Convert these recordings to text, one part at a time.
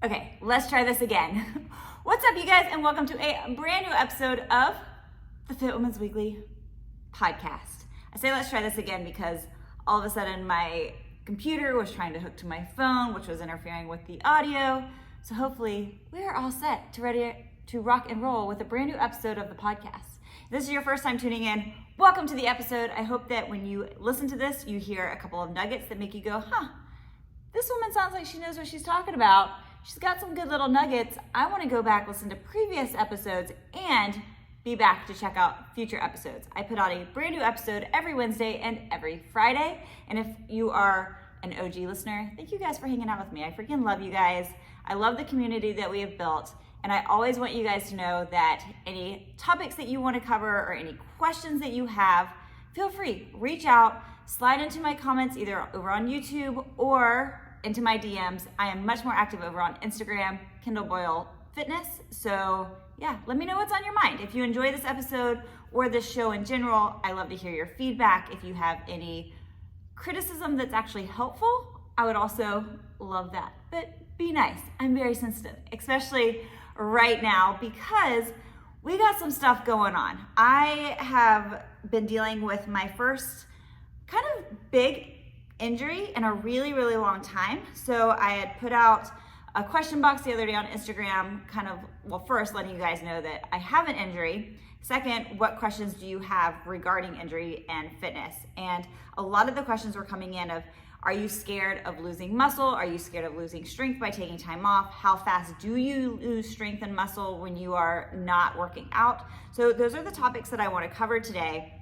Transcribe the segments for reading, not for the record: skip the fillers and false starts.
Okay, let's try this again. What's up, you guys, and welcome to a brand new episode of the Fit Women's Weekly podcast. I say let's try this again because all of a sudden my computer was trying to hook to my phone, which was interfering with the audio. So hopefully we're all set to ready to rock and roll with a brand new episode of the podcast. If this is your first time tuning in, welcome to the episode. I hope that when you listen to this, you hear a couple of nuggets that make you go, this woman sounds like she knows what she's talking about. She's got some good little nuggets. I want to go back, listen to previous episodes, and be back to check out future episodes. I put out a brand new episode every Wednesday and every Friday. And if you are an OG listener, thank you guys for hanging out with me. I freaking love you guys. I love the community that we have built. And I always want you guys to know that any topics that you want to cover or any questions that you have, feel free, reach out, slide into my comments either over on YouTube or into my DMs. I am much more active over on Instagram, Kendall Boyle Fitness. So yeah, let me know what's on your mind. If you enjoy this episode or this show in general, I love to hear your feedback. If you have any criticism that's actually helpful, I would also love that. But be nice. I'm very sensitive, especially right now because we got some stuff going on. I have been dealing with my first kind of big injury in a really, really long time. So I had put out a question box the other day on Instagram, first letting you guys know that I have an injury. Second, what questions do you have regarding injury and fitness? And a lot of the questions were coming in of, are you scared of losing muscle? Are you scared of losing strength by taking time off? How fast do you lose strength and muscle when you are not working out? So those are the topics that I want to cover today.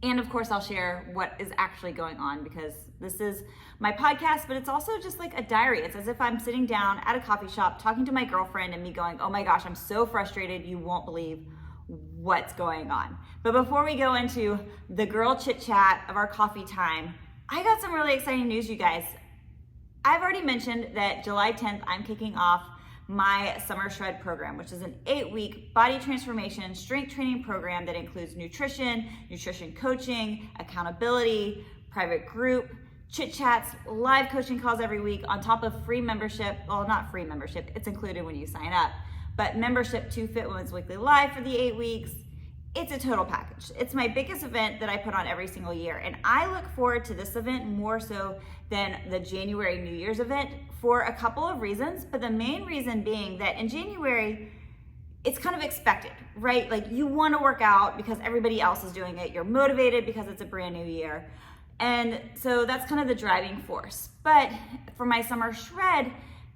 And of course, I'll share what is actually going on because this is my podcast, but it's also just like a diary. It's as if I'm sitting down at a coffee shop talking to my girlfriend and me going, oh my gosh, I'm so frustrated. You won't believe what's going on. But before we go into the girl chit chat of our coffee time, I got some really exciting news, you guys. I've already mentioned that July 10th, I'm kicking off my Summer Shred program, which is an 8-week body transformation strength training program that includes nutrition coaching, accountability, private group, chit chats, live coaching calls every week on top of free membership. Well, not free membership, it's included when you sign up, but membership to Fit Women's Weekly Live for the 8 weeks. It's a total package. It's my biggest event that I put on every single year. And I look forward to this event more so than the January New Year's event for a couple of reasons. But the main reason being that in January, it's kind of expected, right? Like you want to work out because everybody else is doing it. You're motivated because it's a brand new year. And so that's kind of the driving force. But for my Summer Shred,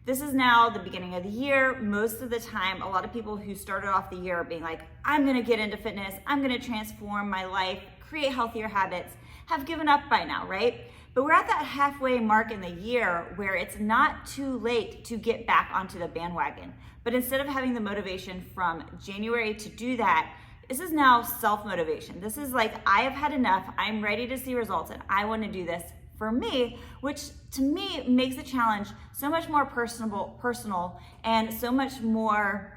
this is now the beginning of the year. Most of the time, a lot of people who started off the year being like, I'm gonna get into fitness, I'm gonna transform my life, create healthier habits, have given up by now, right? But we're at that halfway mark in the year where it's not too late to get back onto the bandwagon. But instead of having the motivation from January to do that, this is now self-motivation. This is like, I have had enough, I'm ready to see results, and I wanna do this for me, which to me makes the challenge so much more personal and so much more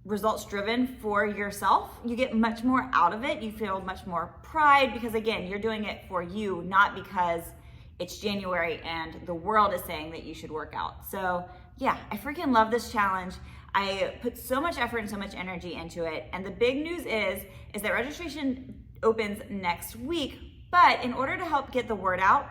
results driven for yourself. You get much more out of it. You feel much more pride because again, you're doing it for you, not because it's January and the world is saying that you should work out. So yeah, I freaking love this challenge. I put so much effort and so much energy into it. And the big news is that registration opens next week. But in order to help get the word out,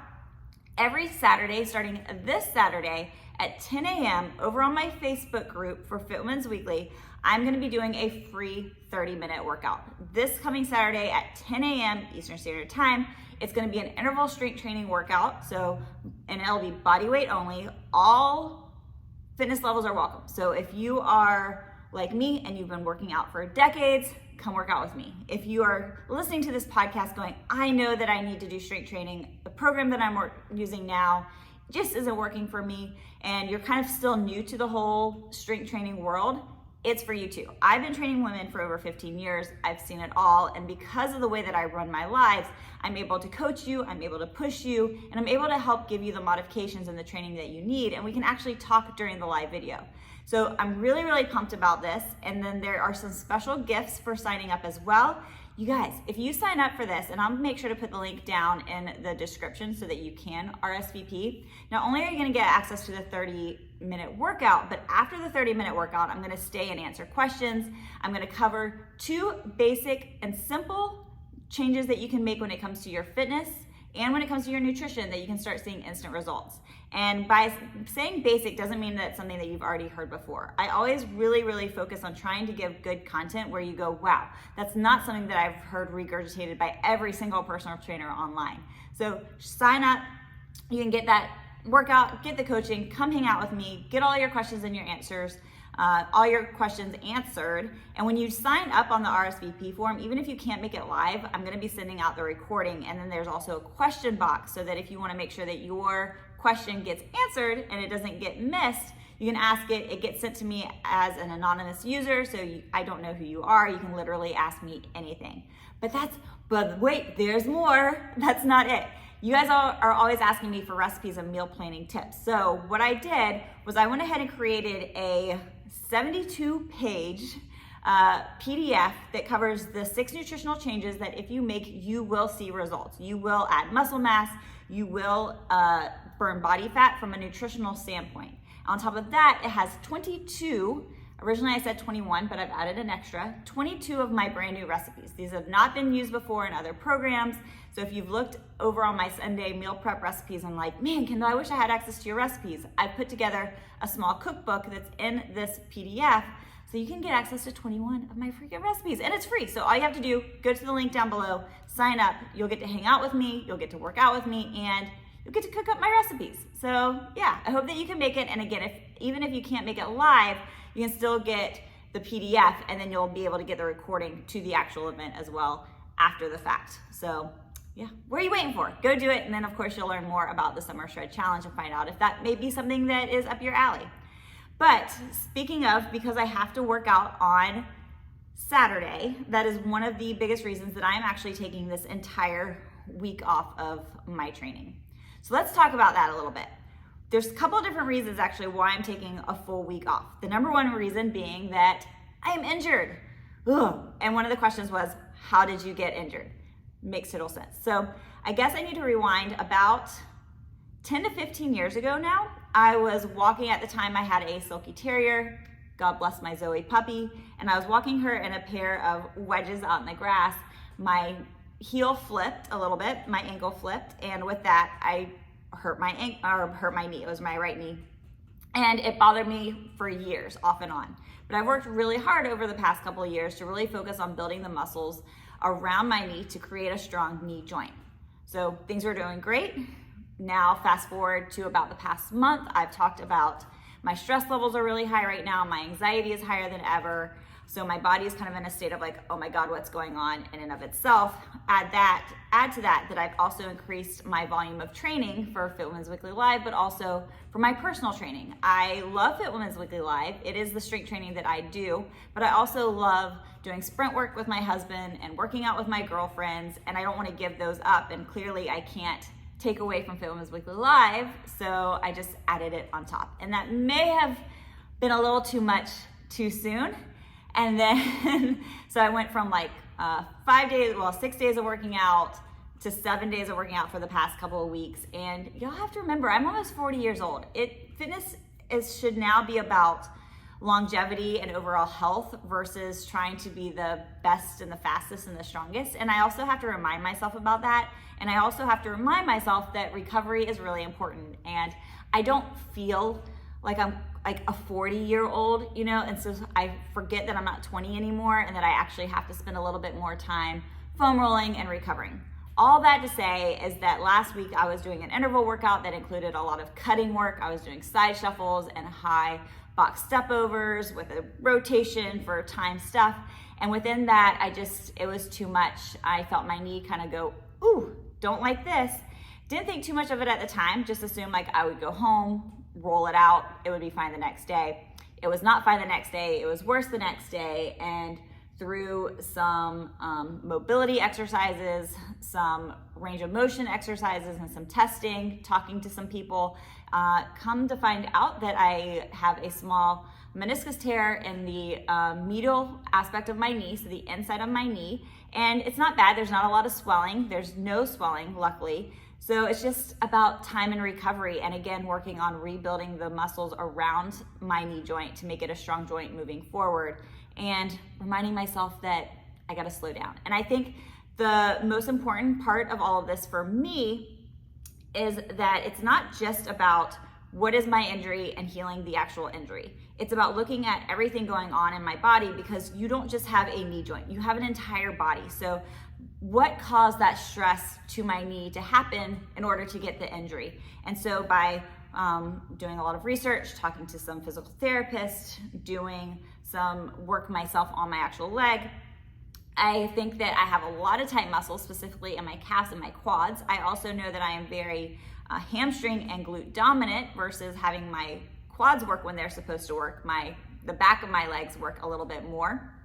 every Saturday, starting this Saturday at 10 a.m. over on my Facebook group for Fit Women's Weekly, I'm gonna be doing a free 30-minute workout. This coming Saturday at 10 a.m. Eastern Standard Time, it's gonna be an interval strength training workout. And it'll be body weight only. All fitness levels are welcome. So if you are like me and you've been working out for decades, come work out with me. If you are listening to this podcast going, I know that I need to do strength training, the program that I'm using now just isn't working for me, and you're kind of still new to the whole strength training world, it's for you too. I've been training women for over 15 years. I've seen it all. And because of the way that I run my lives, I'm able to coach you, I'm able to push you, and I'm able to help give you the modifications and the training that you need. And we can actually talk during the live video. So I'm really, really pumped about this. And then there are some special gifts for signing up as well. You guys, if you sign up for this, and I'll make sure to put the link down in the description so that you can RSVP, not only are you gonna get access to the 30-minute workout, but after the 30-minute workout, I'm gonna stay and answer questions. I'm gonna cover 2 basic and simple changes that you can make when it comes to your fitness and when it comes to your nutrition that you can start seeing instant results. And by saying basic doesn't mean that it's something that you've already heard before. I always really focus on trying to give good content where you go, wow, that's not something that I've heard regurgitated by every single personal trainer online. So sign up, you can get that workout, get the coaching, come hang out with me, get all your questions and your answers, all your questions answered. And when you sign up on the RSVP form, even if you can't make it live, I'm gonna be sending out the recording. And then there's also a question box so that if you wanna make sure that your question gets answered and it doesn't get missed, you can ask it. It gets sent to me as an anonymous user, so I don't know who you are. You can literally ask me anything. But wait, there's more. That's not it. You guys are always asking me for recipes and meal planning tips. So what I did was I went ahead and created a 72-page PDF that covers the 6 nutritional changes that if you make, you will see results. You will add muscle mass, you will burn body fat from a nutritional standpoint. On top of that, it has 22, originally I said 21, but I've added an extra, 22 of my brand new recipes. These have not been used before in other programs. So if you've looked over on my Sunday meal prep recipes and like, man, Kendall, I wish I had access to your recipes, I've put together a small cookbook that's in this PDF so you can get access to 21 of my freaking recipes, and it's free. So all you have to do, go to the link down below, sign up, you'll get to hang out with me, you'll get to work out with me, and you'll get to cook up my recipes. So yeah, I hope that you can make it. And again, even if you can't make it live, you can still get the PDF, and then you'll be able to get the recording to the actual event as well after the fact. So yeah, what are you waiting for? Go do it. And then of course you'll learn more about the Summer Shred Challenge and find out if that may be something that is up your alley. But speaking of, because I have to work out on Saturday, that is one of the biggest reasons that I'm actually taking this entire week off of my training. So let's talk about that a little bit. There's a couple of different reasons actually why I'm taking a full week off. The number one reason being that I am injured. Ugh. And one of the questions was, how did you get injured? Makes total sense. So I guess I need to rewind about 10 to 15 years ago now. I was walking, at the time I had a Silky Terrier, God bless my Zoe puppy, and I was walking her in a pair of wedges out in the grass. My heel flipped a little bit, my ankle flipped, and with that I hurt my knee. It was my right knee, and it bothered me for years, off and on. But I've worked really hard over the past couple of years to really focus on building the muscles around my knee to create a strong knee joint. So things are doing great. Now fast forward to about the past month, I've talked about my stress levels are really high right now. My anxiety is higher than ever. So my body is kind of in a state of like, oh my God, what's going on in and of itself. Add to that I've also increased my volume of training for Fit Women's Weekly Live, but also for my personal training. I love Fit Women's Weekly Live. It is the strength training that I do, but I also love doing sprint work with my husband and working out with my girlfriends, and I don't want to give those up. And clearly I can't take away from Fit Women's Weekly Live, so I just added it on top. And that may have been a little too much too soon. And then, so I went from like 6 days of working out to 7 days of working out for the past couple of weeks. And y'all have to remember, I'm almost 40 years old. Fitness should now be about longevity and overall health versus trying to be the best and the fastest and the strongest. And I also have to remind myself about that. And I also have to remind myself that recovery is really important. And I don't feel like I'm like a 40-year-old, you know, and so I forget that I'm not 20 anymore and that I actually have to spend a little bit more time foam rolling and recovering. All that to say is that last week I was doing an interval workout that included a lot of cutting work. I was doing side shuffles and high box step overs with a rotation for time stuff. And within that, it was too much. I felt my knee kind of go, ooh, don't like this. Didn't think too much of it at the time, just assumed like I would go home, roll it out, it would be fine the next day. It was not fine the next day, it was worse the next day, and through some mobility exercises, some range of motion exercises, and some testing, talking to some people, come to find out that I have a small meniscus tear in the medial aspect of my knee, so the inside of my knee, and it's not bad. There's not a lot of swelling. There's no swelling, luckily. So it's just about time and recovery, and again, working on rebuilding the muscles around my knee joint to make it a strong joint moving forward, and reminding myself that I gotta slow down. And I think the most important part of all of this for me is that it's not just about what is my injury and healing the actual injury. It's about looking at everything going on in my body, because you don't just have a knee joint, you have an entire body. So what caused that stress to my knee to happen in order to get the injury? And so by doing a lot of research, talking to some physical therapists, doing some work myself on my actual leg, I think that I have a lot of tight muscles, specifically in my calves and my quads. I also know that I am very hamstring and glute dominant versus having my quads work when they're supposed to work. The back of my legs work a little bit more.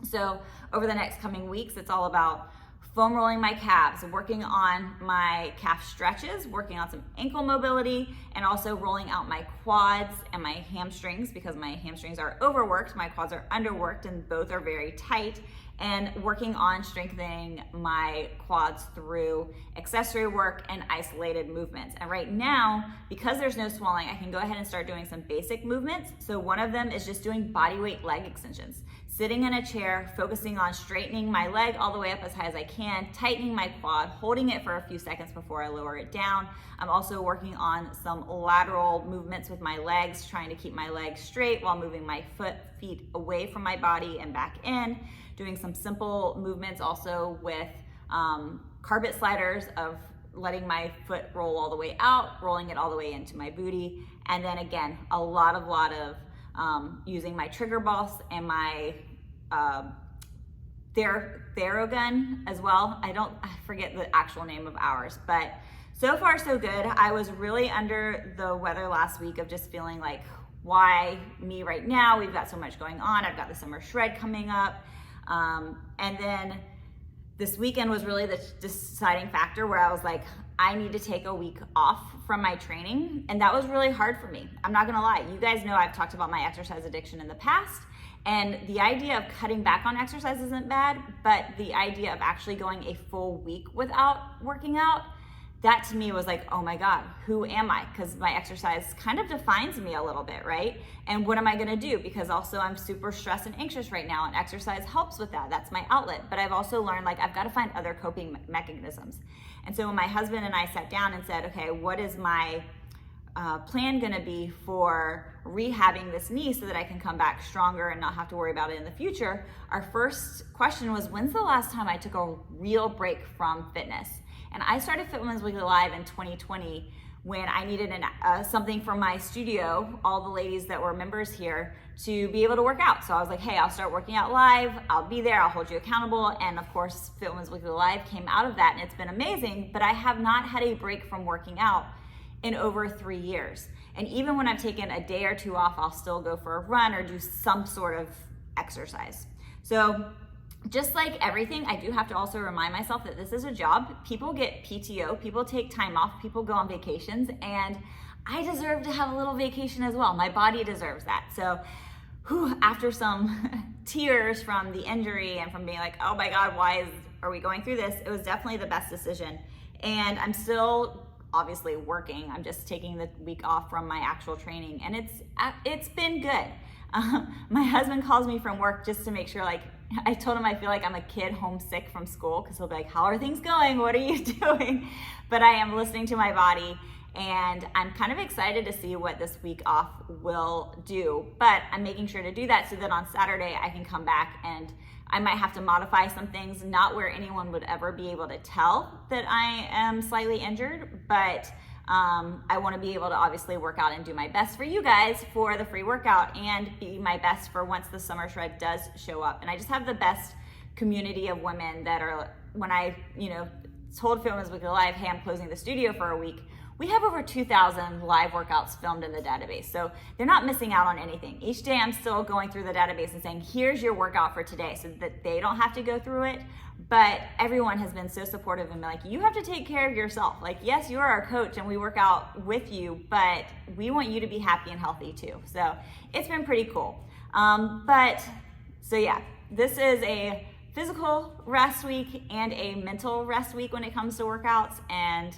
So over the next coming weeks, it's all about foam rolling my calves, working on my calf stretches, working on some ankle mobility, and also rolling out my quads and my hamstrings, because my hamstrings are overworked, my quads are underworked, and both are very tight, and working on strengthening my quads through accessory work and isolated movements. And right now, because there's no swelling, I can go ahead and start doing some basic movements. So one of them is just doing bodyweight leg extensions. Sitting in a chair, focusing on straightening my leg all the way up as high as I can, tightening my quad, holding it for a few seconds before I lower it down. I'm also working on some lateral movements with my legs, trying to keep my legs straight while moving my feet away from my body and back in. Doing some simple movements also with carpet sliders of letting my foot roll all the way out, rolling it all the way into my booty. And then again, a lot of using my trigger balls and my Theragun as well. I forget the actual name of ours, but so far so good. I was really under the weather last week of just feeling like, why me right now? We've got so much going on. I've got the summer shred coming up. And then this weekend was really the deciding factor where I was like, I need to take a week off from my training. And that was really hard for me. I'm not gonna lie. You guys know I've talked about my exercise addiction in the past. And the idea of cutting back on exercise isn't bad, but the idea of actually going a full week without working out, that to me was like, oh my God, who am I? Because my exercise kind of defines me a little bit, right? And what am I gonna do? Because also I'm super stressed and anxious right now, and exercise helps with that. That's my outlet. But I've also learned like I've gotta find other coping mechanisms. And so when my husband and I sat down and said, okay, what is my plan gonna be for rehabbing this knee so that I can come back stronger and not have to worry about it in the future, our first question was, when's the last time I took a real break from fitness? And I started Fit Women's Weekly Live in 2020 when I needed something from my studio, all the ladies that were members here, to be able to work out. So I was like, hey, I'll start working out live, I'll be there, I'll hold you accountable. And of course, Fit Women's Weekly Live came out of that, and it's been amazing, but I have not had a break from working out in over 3 years. And even when I've taken a day or two off, I'll still go for a run or do some sort of exercise. So just like everything, I do have to also remind myself that this is a job. People get PTO, people take time off, people go on vacations, and I deserve to have a little vacation as well. My body deserves that. So after some tears from the injury and from being like, oh my God, are we going through this? It was definitely the best decision. And I'm still obviously working. I'm just taking the week off from my actual training, and it's been good. My husband calls me from work just to make sure, like, I told him I feel like I'm a kid homesick from school, because he'll be like, how are things going? What are you doing? But I am listening to my body, and I'm kind of excited to see what this week off will do. But I'm making sure to do that so that on Saturday I can come back, and I might have to modify some things, not where anyone would ever be able to tell that I am slightly injured, but I want to be able to obviously work out and do my best for you guys for the free workout, and be my best for once the summer shred does show up. And I just have the best community of women that are, when I, told Fit Women's Weekly Live, hey, I'm closing the studio for a week, we have over 2,000 live workouts filmed in the database. So they're not missing out on anything. Each day I'm still going through the database and saying, here's your workout for today, so that they don't have to go through it. But everyone has been so supportive and like, you have to take care of yourself. Like, yes, you're our coach and we work out with you, but we want you to be happy and healthy too. So it's been pretty cool. So yeah, this is a physical rest week and a mental rest week when it comes to workouts. And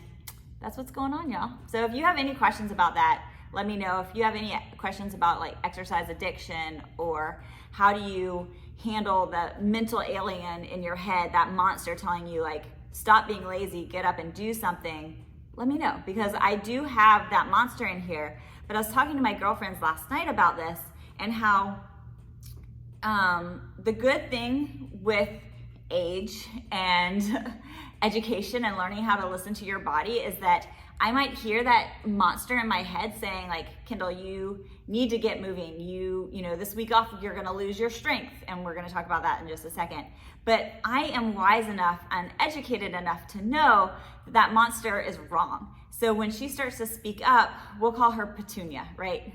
that's what's going on, y'all. So if you have any questions about that, let me know. If you have any questions about like exercise addiction, or how do you handle the mental alien in your head, that monster telling you like, stop being lazy, get up and do something, let me know, because I do have that monster in here. But I was talking to my girlfriends last night about this, and how the good thing with age and education and learning how to listen to your body is that I might hear that monster in my head saying like, Kendall, you need to get moving. You know, this week off, you're gonna lose your strength. And we're gonna talk about that in just a second. But I am wise enough and educated enough to know that monster is wrong. So when she starts to speak up, we'll call her Petunia, right?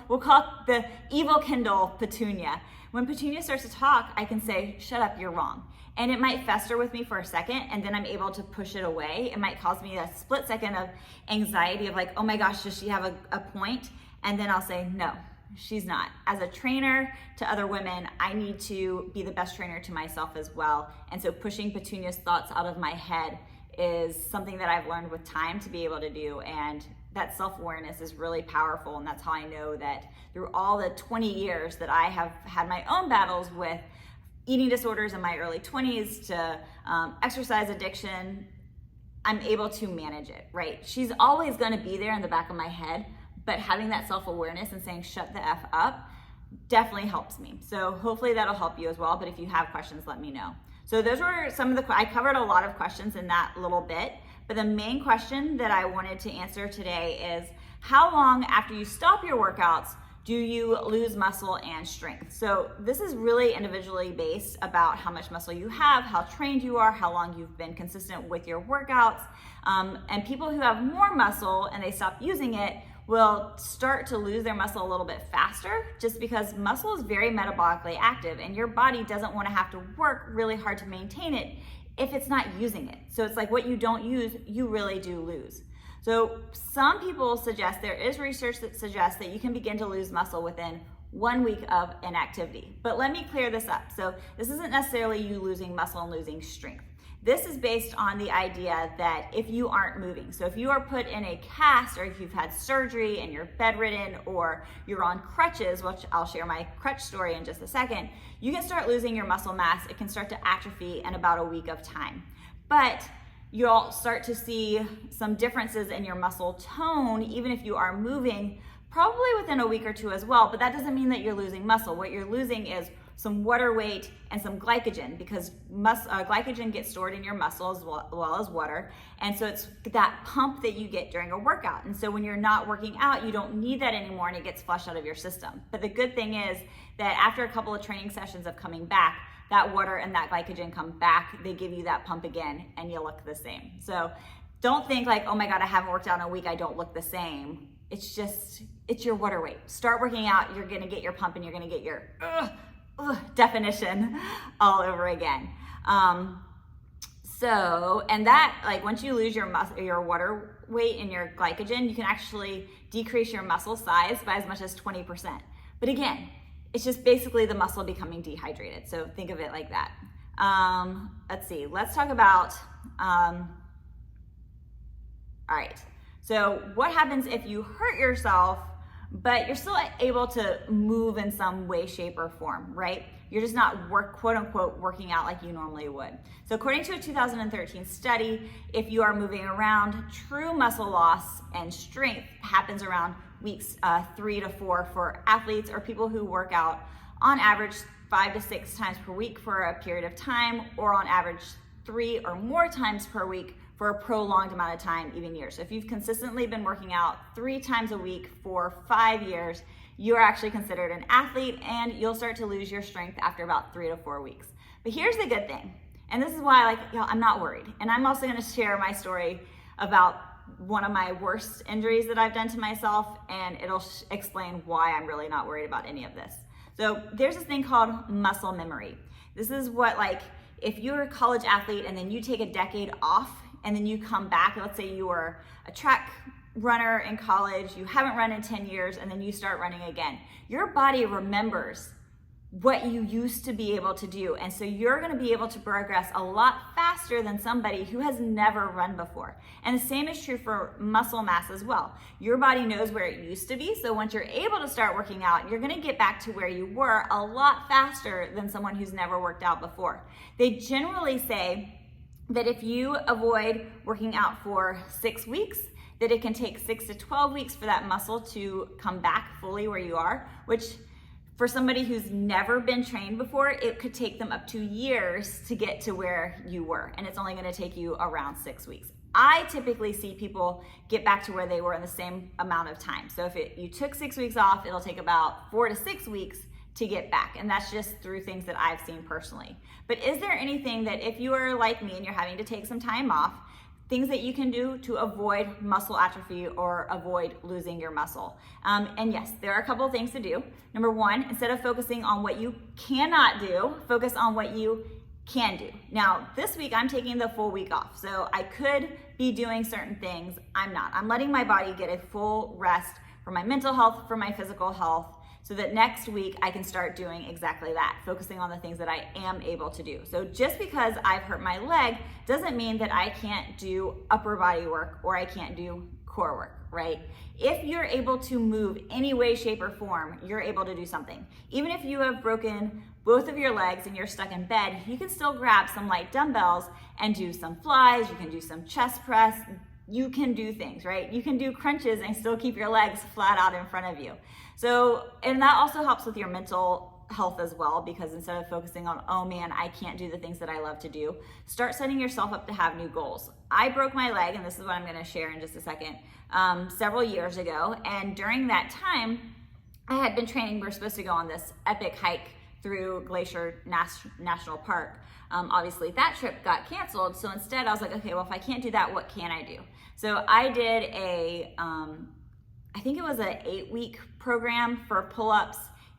We'll call the evil Kendall Petunia. When Petunia starts to talk, I can say, shut up, you're wrong. And it might fester with me for a second, and then I'm able to push it away. It might cause me a split second of anxiety of like, oh my gosh, does she have a point? And then I'll say, no, she's not. As a trainer to other women, I need to be the best trainer to myself as well. And so pushing Petunia's thoughts out of my head is something that I've learned with time to be able to do. And that self-awareness is really powerful. And that's how I know that through all the 20 years that I have had my own battles with eating disorders in my early 20s to exercise addiction, I'm able to manage it, right? She's always gonna be there in the back of my head, but having that self-awareness and saying, shut the F up, definitely helps me. So hopefully that'll help you as well. But if you have questions, let me know. So those were some of I covered a lot of questions in that little bit, but the main question that I wanted to answer today is, how long after you stop your workouts do you lose muscle and strength? So this is really individually based about how much muscle you have, how trained you are, how long you've been consistent with your workouts. And people who have more muscle and they stop using it will start to lose their muscle a little bit faster, just because muscle is very metabolically active and your body doesn't want to have to work really hard to maintain it if it's not using it. So it's like what you don't use, you really do lose. So some people suggest, there is research that suggests that you can begin to lose muscle within 1 week of inactivity. But let me clear this up. So this isn't necessarily you losing muscle and losing strength. This is based on the idea that if you aren't moving, so if you are put in a cast, or if you've had surgery and you're bedridden, or you're on crutches, which I'll share my crutch story in just a second, you can start losing your muscle mass. It can start to atrophy in about a week of time. But you'll start to see some differences in your muscle tone, even if you are moving, probably within a week or two as well. But that doesn't mean that you're losing muscle. What you're losing is some water weight and some glycogen, because glycogen gets stored in your muscle as well as water. And so it's that pump that you get during a workout. And so when you're not working out, you don't need that anymore, and it gets flushed out of your system. But the good thing is that after a couple of training sessions of coming back, that water and that glycogen come back, they give you that pump again, and you look the same. So don't think like, oh my God, I haven't worked out in a week, I don't look the same. It's your water weight. Start working out, you're gonna get your pump, and you're gonna get your definition all over again. And that, like, once you lose your water weight and your glycogen, you can actually decrease your muscle size by as much as 20%. But again, it's just basically the muscle becoming dehydrated. So think of it like that. Let's see, let's talk about, all right. So what happens if you hurt yourself, but you're still able to move in some way, shape, or form, right? You're just not quote unquote working out like you normally would. So according to a 2013 study, if you are moving around, true muscle loss and strength happens around weeks 3 to 4 for athletes or people who work out on average 5 to 6 times per week for a period of time, or on average 3 or more times per week for a prolonged amount of time, even years. So if you've consistently been working out 3 times a week for 5 years, you are actually considered an athlete, and you'll start to lose your strength after about 3 to 4 weeks. But here's the good thing, and this is why I'm not worried. And I'm also gonna share my story about one of my worst injuries that I've done to myself, and it'll explain why I'm really not worried about any of this. So there's this thing called muscle memory. This is what, if you're a college athlete and then you take a decade off and then you come back, let's say you were a track runner in college, you haven't run in 10 years, and then you start running again. Your body remembers what you used to be able to do. And so you're going to be able to progress a lot faster than somebody who has never run before. And the same is true for muscle mass as well. Your body knows where it used to be. So once you're able to start working out, you're going to get back to where you were a lot faster than someone who's never worked out before. They generally say that if you avoid working out for 6 weeks, that it can take 6 to 12 weeks for that muscle to come back fully where you are, which for somebody who's never been trained before, it could take them up to years to get to where you were, and it's only gonna take you around 6 weeks. I typically see people get back to where they were in the same amount of time. So if you took 6 weeks off, it'll take about 4 to 6 weeks to get back, and that's just through things that I've seen personally. But is there anything that if you are like me and you're having to take some time off, things that you can do to avoid muscle atrophy or avoid losing your muscle? And yes, there are a couple of things to do. Number one, instead of focusing on what you cannot do, focus on what you can do. Now, this week I'm taking the full week off, so I could be doing certain things. I'm not. I'm letting my body get a full rest for my mental health, for my physical health, so that next week I can start doing exactly that, focusing on the things that I am able to do. So just because I've hurt my leg doesn't mean that I can't do upper body work or I can't do core work, right? If you're able to move any way, shape, or form, you're able to do something. Even if you have broken both of your legs and you're stuck in bed, you can still grab some light dumbbells and do some flies, you can do some chest press, you can do things, right? You can do crunches and still keep your legs flat out in front of you. So, and that also helps with your mental health as well, because instead of focusing on, oh man, I can't do the things that I love to do, start setting yourself up to have new goals. I broke my leg, and this is what I'm gonna share in just a second, several years ago. And during that time, I had been training. We're supposed to go on this epic hike through Glacier National Park. Obviously that trip got canceled. So instead I was like, okay, well, if I can't do that, what can I do? So I did I think it was an 8-week program for pull-ups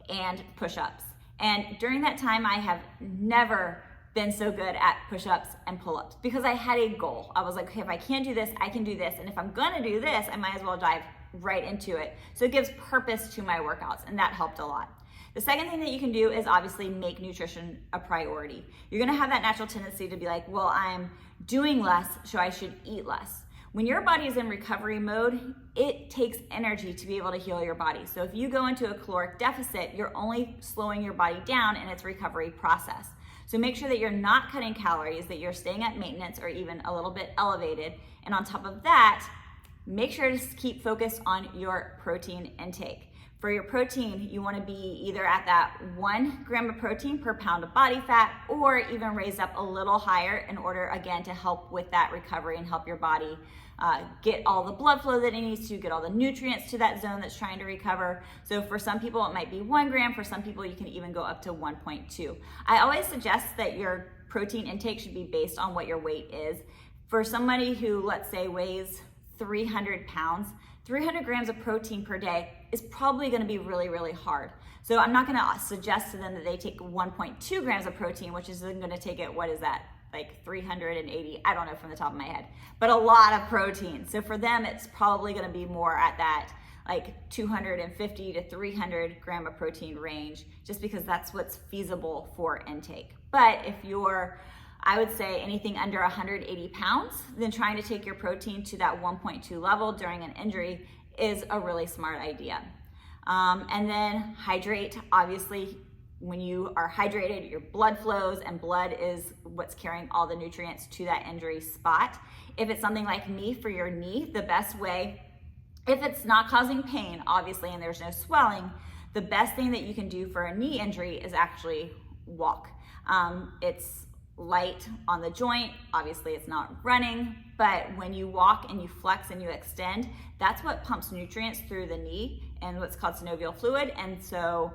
and push-ups. And during that time, I have never been so good at push-ups and pull-ups because I had a goal. I was like, okay, if I can't do this, I can do this. And if I'm gonna do this, I might as well dive right into it. So it gives purpose to my workouts, and that helped a lot. The second thing that you can do is obviously make nutrition a priority. You're gonna have that natural tendency to be like, well, I'm doing less, so I should eat less. When your body is in recovery mode, it takes energy to be able to heal your body. So if you go into a caloric deficit, you're only slowing your body down in its recovery process. So make sure that you're not cutting calories, that you're staying at maintenance or even a little bit elevated. And on top of that, make sure to keep focused on your protein intake. For your protein, you want to be either at that 1 gram of protein per pound of body fat, or even raised up a little higher in order, again, to help with that recovery and help your body get all the blood flow that it needs to, get all the nutrients to that zone that's trying to recover. So for some people, it might be 1 gram. For some people, you can even go up to 1.2. I always suggest that your protein intake should be based on what your weight is. For somebody who, let's say, weighs 300 pounds, 300 grams of protein per day is probably gonna be really, really hard. So I'm not gonna suggest to them that they take 1.2 grams of protein, which is then gonna take it, what is that? Like 380, I don't know from the top of my head, but a lot of protein. So for them, it's probably gonna be more at that like 250 to 300 gram of protein range, just because that's what's feasible for intake. But if you're, I would say anything under 180 pounds, then trying to take your protein to that 1.2 level during an injury is a really smart idea. And then hydrate. Obviously, when you are hydrated, your blood flows, and blood is what's carrying all the nutrients to that injury spot. If it's something like me for your knee, the best way, if it's not causing pain, obviously, and there's no swelling, the best thing that you can do for a knee injury is actually walk. It's light on the joint. Obviously, it's not running, but when you walk and you flex and you extend, that's what pumps nutrients through the knee and what's called synovial fluid. And so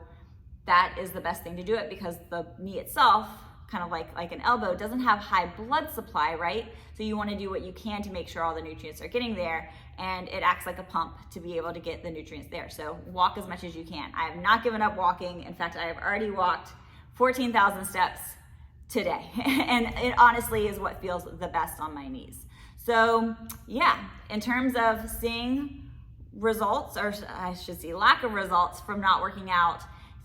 that is the best thing to do it, because the knee itself, kind of like an elbow, doesn't have high blood supply, right? So you want to do what you can to make sure all the nutrients are getting there, and it acts like a pump to be able to get the nutrients there. So walk as much as you can. I have not given up walking. In fact, I have already walked 14,000 steps today. And it honestly is what feels the best on my knees. So yeah, in terms of seeing results, or I should say lack of results from not working out,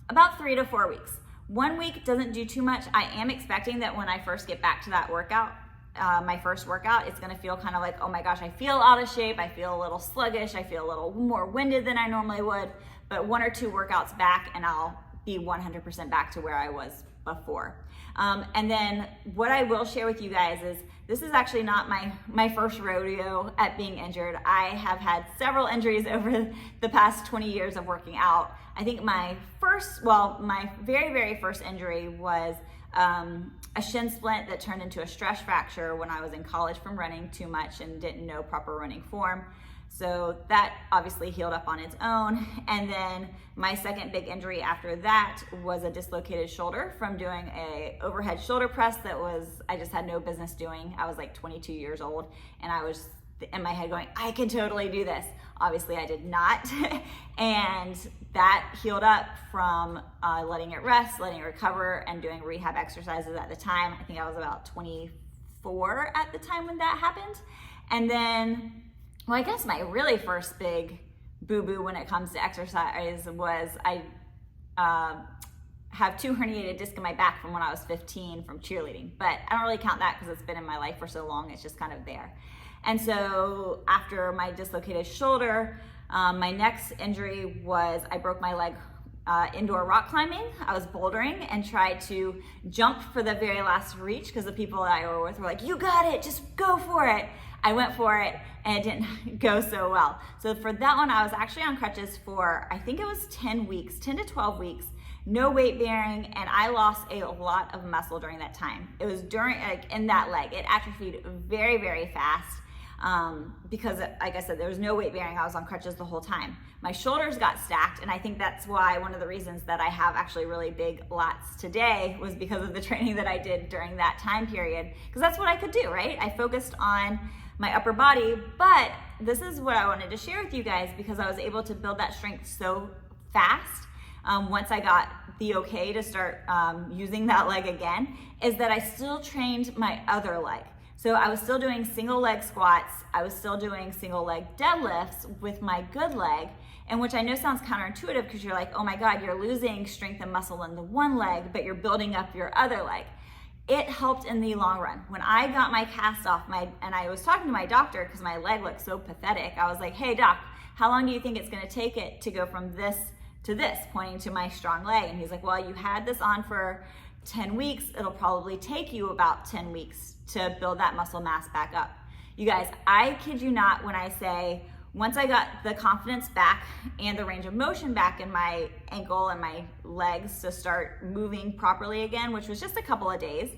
about 3 to 4 weeks. 1 week doesn't do too much. I am expecting that when I first get back to that workout, my first workout, it's gonna feel kind of like, oh my gosh, I feel out of shape, I feel a little sluggish, I feel a little more winded than I normally would, but 1 or 2 workouts back and I'll be 100% back to where I was before. And then what I will share with you guys is, this is actually not my first rodeo at being injured. I have had several injuries over the past 20 years of working out. I think my very, very first injury was a shin splint that turned into a stress fracture when I was in college from running too much and didn't know proper running form. So that obviously healed up on its own. And then my second big injury after that was a dislocated shoulder from doing a overhead shoulder press that I just had no business doing. I was like 22 years old and I was in my head going, I can totally do this. Obviously I did not. And that healed up from letting it rest, letting it recover, and doing rehab exercises at the time. I think I was about 24 at the time when that happened. And then, well, I guess my really first big boo-boo when it comes to exercise was I have 2 herniated discs in my back from when I was 15 from cheerleading. But I don't really count that because it's been in my life for so long, it's just kind of there. And so after my dislocated shoulder, my next injury was I broke my leg indoor rock climbing. I was bouldering and tried to jump for the very last reach because the people that I were with were like, you got it, just go for it. I went for it and it didn't go so well. So for that one, I was actually on crutches for, I think it was 10 to 12 weeks, no weight bearing, and I lost a lot of muscle during that time. It was in that leg. It atrophied very, very fast. Because like I said, there was no weight bearing. I was on crutches the whole time. My shoulders got stacked, and I think that's why one of the reasons that I have actually really big lats today was because of the training that I did during that time period, because that's what I could do, right? I focused on my upper body, but this is what I wanted to share with you guys because I was able to build that strength so fast once I got the okay to start using that leg again, is that I still trained my other leg. So I was still doing single leg squats, I was still doing single leg deadlifts with my good leg, and which I know sounds counterintuitive because you're like, oh my God, you're losing strength and muscle in the one leg, but you're building up your other leg. It helped in the long run. When I got my cast off, and I was talking to my doctor because my leg looked so pathetic, I was like, hey doc, how long do you think it's gonna take it to go from this to this, pointing to my strong leg? And he's like, well, you had this on for 10 weeks, it'll probably take you about 10 weeks to build that muscle mass back up. You guys, I kid you not when I say, once I got the confidence back and the range of motion back in my ankle and my legs to start moving properly again, which was just a couple of days,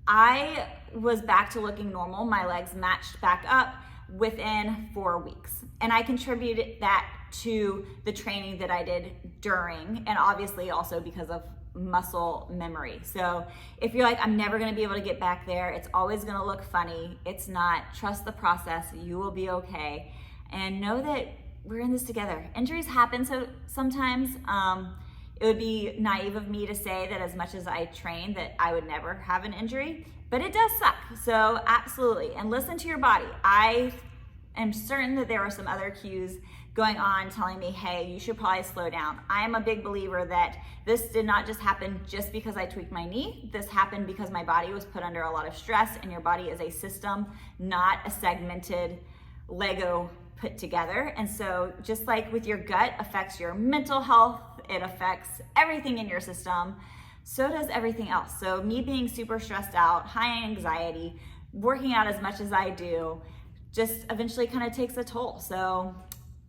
I was back to looking normal. My legs matched back up within 4 weeks. And I contributed that to the training that I did during, and obviously also because of muscle memory. So if you're like, I'm never going to be able to get back there, it's always going to look funny, it's not. Trust the process, you will be okay, and know that we're in this together. Injuries happen, so sometimes it would be naive of me to say that as much as I train that I would never have an injury, but it does suck. So absolutely, and listen to your body. I am certain that there are some other cues going on telling me, hey, you should probably slow down. I am a big believer that this did not just happen just because I tweaked my knee. This happened because my body was put under a lot of stress, and your body is a system, not a segmented Lego put together. And so just like with your gut affects your mental health, it affects everything in your system, so does everything else. So me being super stressed out, high anxiety, working out as much as I do, just eventually kind of takes a toll. So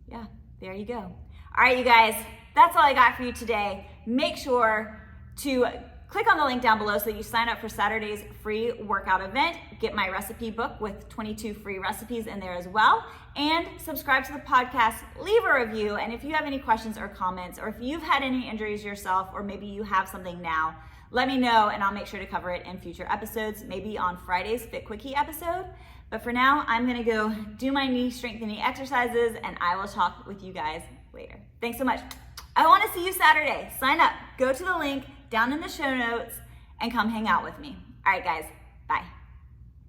yeah, there you go. All right, you guys, that's all I got for you today. Make sure to click on the link down below so that you sign up for Saturday's free workout event. Get my recipe book with 22 free recipes in there as well. And subscribe to the podcast, leave a review. And if you have any questions or comments, or if you've had any injuries yourself, or maybe you have something now, let me know and I'll make sure to cover it in future episodes, maybe on Friday's Fit Quickie episode. But for now, I'm gonna go do my knee strengthening exercises, and I will talk with you guys later. Thanks so much. I wanna see you Saturday. Sign up, go to the link down in the show notes, and come hang out with me. All right, guys,